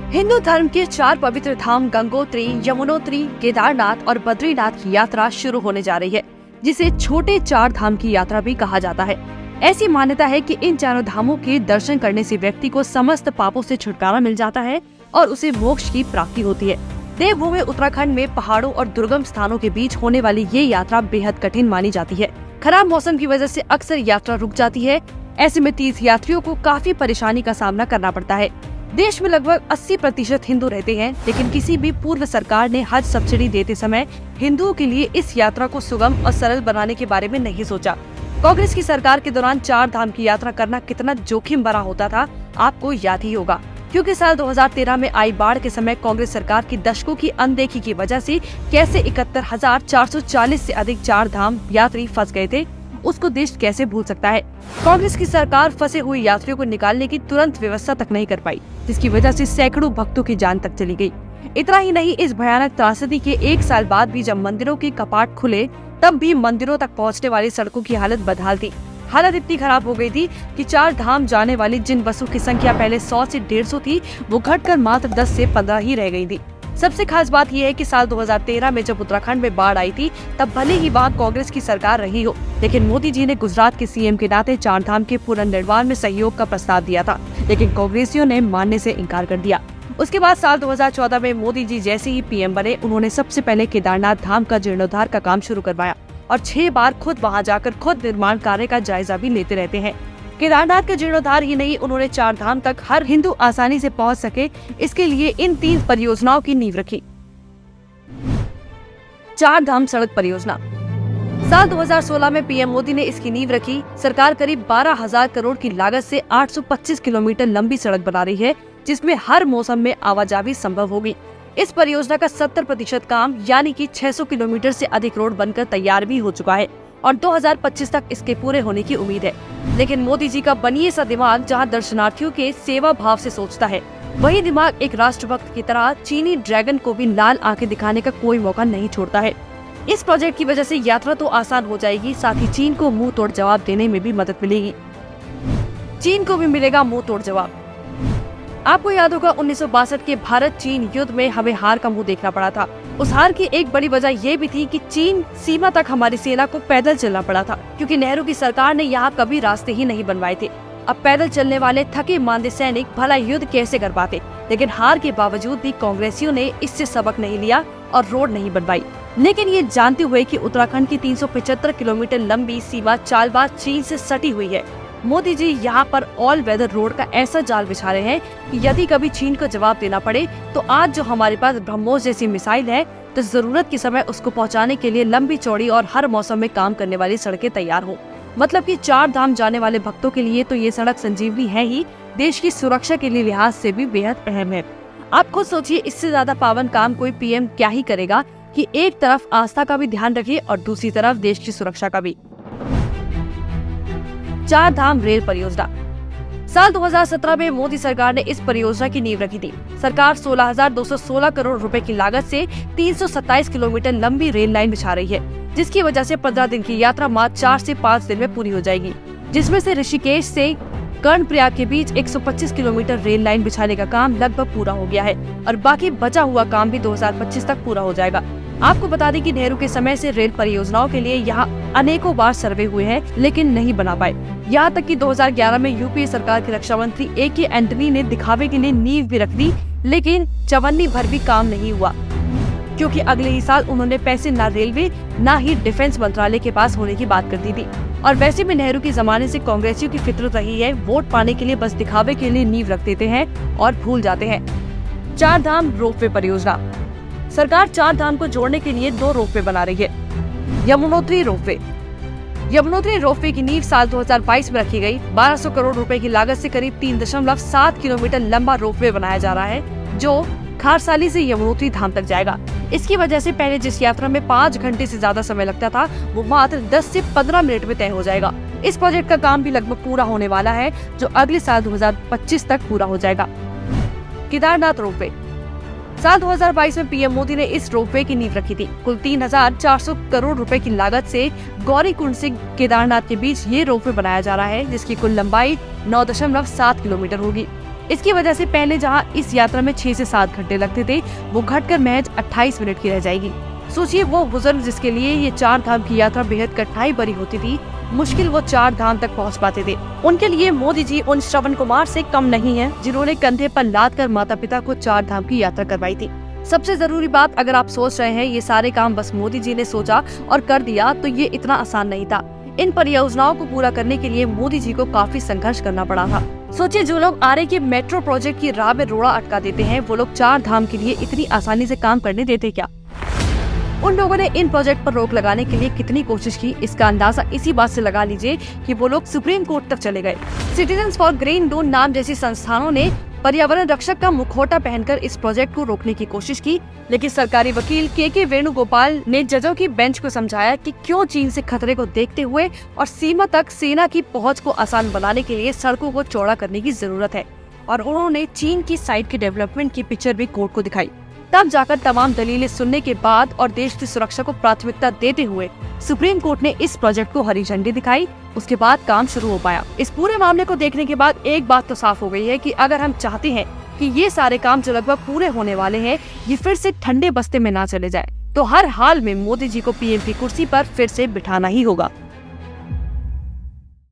हिंदू धर्म के 4 पवित्र धाम गंगोत्री, यमुनोत्री, केदारनाथ और बद्रीनाथ की यात्रा शुरू होने जा रही है, जिसे छोटे 4 धाम की यात्रा भी कहा जाता है। ऐसी मान्यता है कि इन चारों धामों के दर्शन करने से व्यक्ति को समस्त पापों से छुटकारा मिल जाता है और उसे मोक्ष की प्राप्ति होती है। देवभूमि उत्तराखंड में पहाड़ों और दुर्गम स्थानों के बीच होने वाली ये यात्रा बेहद कठिन मानी जाती है। खराब मौसम की वजह से अक्सर यात्रा रुक जाती है। ऐसे में तीर्थ यात्रियों को काफी परेशानी का सामना करना पड़ता है। देश में लगभग 80% हिंदू रहते हैं, लेकिन किसी भी पूर्व सरकार ने हज सब्सिडी देते समय हिंदुओं के लिए इस यात्रा को सुगम और सरल बनाने के बारे में नहीं सोचा। कांग्रेस की सरकार के दौरान 4 धाम की यात्रा करना कितना जोखिम भरा होता था, आपको याद ही होगा, क्योंकि साल 2013 में आई बाढ़ के समय कांग्रेस सरकार की दशकों की अनदेखी की वजह से कैसे 71,440 से अधिक 4 धाम यात्री फंस गए थे, उसको देश कैसे भूल सकता है। कांग्रेस की सरकार फंसे हुए यात्रियों को निकालने की तुरंत व्यवस्था तक नहीं कर पाई, जिसकी वजह से सैकड़ों भक्तों की जान तक चली गई। इतना ही नहीं, इस भयानक त्रासदी के 1 साल बाद भी जब मंदिरों के कपाट खुले, तब भी मंदिरों तक पहुंचने वाली सड़कों की हालत बदहाल थी। हालत इतनी खराब हो गई थी कि 4 धाम जाने वाली जिन बसों की संख्या पहले 100 से 150 थी, वो घटकर मात्र 10 से 15 ही रह गई थी। सबसे खास बात यह है कि साल 2013 में जब उत्तराखंड में बाढ़ आई थी, तब भले ही वहाँ कांग्रेस की सरकार रही हो, लेकिन मोदी जी ने गुजरात के सीएम के नाते 4 धाम के पुनर्निर्माण में सहयोग का प्रस्ताव दिया था, लेकिन कांग्रेसियों ने मानने से इनकार कर दिया। उसके बाद साल 2014 में मोदी जी जैसे ही पीएम बने, उन्होंने सबसे पहले केदारनाथ धाम का जीर्णोद्धार का काम शुरू करवाया और 6 बार खुद वहाँ जाकर खुद निर्माण कार्य का जायजा भी लेते रहते हैं। केदारनाथ का जीर्णोद्धार ही नहीं, उन्होंने 4 धाम तक हर हिंदू आसानी से पहुंच सके, इसके लिए इन 3 परियोजनाओं की नींव रखी। 4 धाम सड़क परियोजना। साल 2016 में पीएम मोदी ने इसकी नींव रखी। सरकार करीब 12,000 करोड़ की लागत से 825 किलोमीटर लंबी सड़क बना रही है, जिसमें हर मौसम में आवाजाही संभव होगी। इस परियोजना का 70% काम यानी कि 600 किलोमीटर से अधिक रोड बनकर तैयार भी हो चुका है और 2025 तक इसके पूरे होने की उम्मीद है। लेकिन मोदी जी का बनिए सा दिमाग जहां दर्शनार्थियों के सेवा भाव से सोचता है, वही दिमाग एक राष्ट्रभक्त की तरह चीनी ड्रैगन को भी लाल आंखें दिखाने का कोई मौका नहीं छोड़ता है। इस प्रोजेक्ट की वजह से यात्रा तो आसान हो जाएगी, साथ ही चीन को मुंह तोड़ जवाब देने में भी मदद मिलेगी। चीन को भी मिलेगा मुंह तोड़ जवाब। आपको याद होगा 1962 के भारत चीन युद्ध में हमें हार का मुंह देखना पड़ा था। उस हार की एक बड़ी वजह ये भी थी कि चीन सीमा तक हमारी सेना को पैदल चलना पड़ा था, क्योंकि नेहरू की सरकार ने यहाँ कभी रास्ते ही नहीं बनवाए थे। अब पैदल चलने वाले थके मांदे सैनिक भला युद्ध कैसे कर पाते। लेकिन हार के बावजूद भी कांग्रेसियों ने इससे सबक नहीं लिया और रोड नहीं बनवाई। लेकिन ये जानते हुए कि उत्तराखंड की 375 किलोमीटर लंबी सीमा चालबाज चीन से सटी हुई है, मोदी जी यहाँ पर ऑल वेदर रोड का ऐसा जाल बिछा रहे हैं कि यदि कभी चीन को जवाब देना पड़े, तो आज जो हमारे पास ब्रह्मोस जैसी मिसाइल है, तो जरूरत के समय उसको पहुँचाने के लिए लंबी चौड़ी और हर मौसम में काम करने वाली सड़कें तैयार हो। मतलब कि 4 धाम जाने वाले भक्तों के लिए तो ये सड़क संजीवनी है ही, देश की सुरक्षा के लिए लिहाज से भी बेहद अहम है। आप खुद सोचिए, इससे ज्यादा पावन काम कोई पीएम क्या ही करेगा कि एक तरफ आस्था का भी ध्यान रखे और दूसरी तरफ देश की सुरक्षा का भी। 4 धाम रेल परियोजना। साल 2017 में मोदी सरकार ने इस परियोजना की नींव रखी थी। सरकार 16,216 करोड़ रुपए की लागत से 327 किलोमीटर लंबी रेल लाइन बिछा रही है, जिसकी वजह से 15 दिन की यात्रा मात्र 4 से 5 दिन में पूरी हो जाएगी, जिसमें से ऋषिकेश से कर्णप्रयाग के बीच 125 किलोमीटर रेल लाइन बिछाने का काम लगभग पूरा हो गया है और बाकी बचा हुआ काम भी 2025 तक पूरा हो जाएगा। आपको बता दें कि नेहरू के समय से रेल परियोजनाओं के लिए यहाँ अनेकों बार सर्वे हुए हैं, लेकिन नहीं बना पाए। यहाँ तक कि 2011 में यूपीए सरकार के रक्षा मंत्री A.K. एंटनी ने दिखावे के लिए नींव भी रख दी, लेकिन चवन्नी भर भी काम नहीं हुआ, क्योंकि अगले ही साल उन्होंने पैसे न रेलवे न ही डिफेंस मंत्रालय के पास होने की बात कर दी थी। और वैसे भी नेहरू के जमाने से कांग्रेसियों की फितरत रही है, वोट पाने के लिए बस दिखावे के लिए नींव रख देते हैं और भूल जाते हैं। 4 धाम रोपवे परियोजना। सरकार 4 धाम को जोड़ने के लिए 2 रोपवे बना रही है। यमुनोत्री रोपवे। यमुनोत्री रोपवे की नींव साल 2022 में रखी गई। 1200 करोड़ रुपए की लागत से करीब 3.7 किलोमीटर लंबा रोपवे बनाया जा रहा है, जो खारसाली से यमुनोत्री धाम तक जाएगा। इसकी वजह से पहले जिस यात्रा में 5 घंटे से ज्यादा समय लगता था, वो मात्र 10 से 15 मिनट में तय हो जाएगा। इस प्रोजेक्ट का काम भी लगभग पूरा होने वाला है, जो अगले साल 2025 तक पूरा हो जाएगा। केदारनाथ रोपवे। साल 2022 में पीएम मोदी ने इस रोपवे की नींव रखी थी। कुल 3,400 करोड़ रुपए की लागत से गौरीकुंड से केदारनाथ के बीच ये रोपवे बनाया जा रहा है, जिसकी कुल लंबाई 9.7 किलोमीटर होगी। इसकी वजह से पहले जहां इस यात्रा में 6 से 7 घंटे लगते थे, वो घटकर महज 28 मिनट की रह जाएगी। सोचिए, वो बुजुर्ग जिसके लिए ये 4 धाम की यात्रा बेहद कठिनाई भरी होती थी, मुश्किल वो 4 धाम तक पहुंच पाते थे। उनके लिए मोदी जी उन श्रवण कुमार से कम नहीं है जिन्होंने कंधे पर लाद कर माता पिता को 4 धाम की यात्रा करवाई थी। सबसे जरूरी बात, अगर आप सोच रहे हैं ये सारे काम बस मोदी जी ने सोचा और कर दिया, तो ये इतना आसान नहीं था। इन परियोजनाओं को पूरा करने के लिए मोदी जी को काफी संघर्ष करना पड़ा था। सोचिए, जो लोग आरे के मेट्रो प्रोजेक्ट की राह में रोड़ा अटका देते हैं, वो लोग 4 धाम के लिए इतनी आसानी से काम करने देते क्या? उन लोगों ने इन प्रोजेक्ट पर रोक लगाने के लिए कितनी कोशिश की, इसका अंदाजा इसी बात से लगा लीजिए कि वो लोग सुप्रीम कोर्ट तक चले गए। सिटीजन्स फॉर ग्रीन डोन नाम जैसी संस्थानों ने पर्यावरण रक्षक का मुखौटा पहनकर इस प्रोजेक्ट को रोकने की कोशिश की, लेकिन सरकारी वकील के वेणुगोपाल ने जजों की बेंच को समझाया कि क्यों चीन से खतरे को देखते हुए और सीमा तक सेना की पहुंच को आसान बनाने के लिए सड़कों को चौड़ा करने की जरूरत है, और उन्होंने चीन की साइट के डेवलपमेंट की पिक्चर भी कोर्ट को दिखाई। तब जाकर तमाम दलीलें सुनने के बाद और देश की सुरक्षा को प्राथमिकता देते हुए सुप्रीम कोर्ट ने इस प्रोजेक्ट को हरी झंडी दिखाई। उसके बाद काम शुरू हो पाया। इस पूरे मामले को देखने के बाद एक बात तो साफ हो गई है कि अगर हम चाहते हैं कि ये सारे काम जो लगभग पूरे होने वाले हैं, ये फिर से ठंडे बस्ते में ना चले जाए, तो हर हाल में मोदी जी को पीएम की कुर्सी पर फिर से बिठाना ही होगा।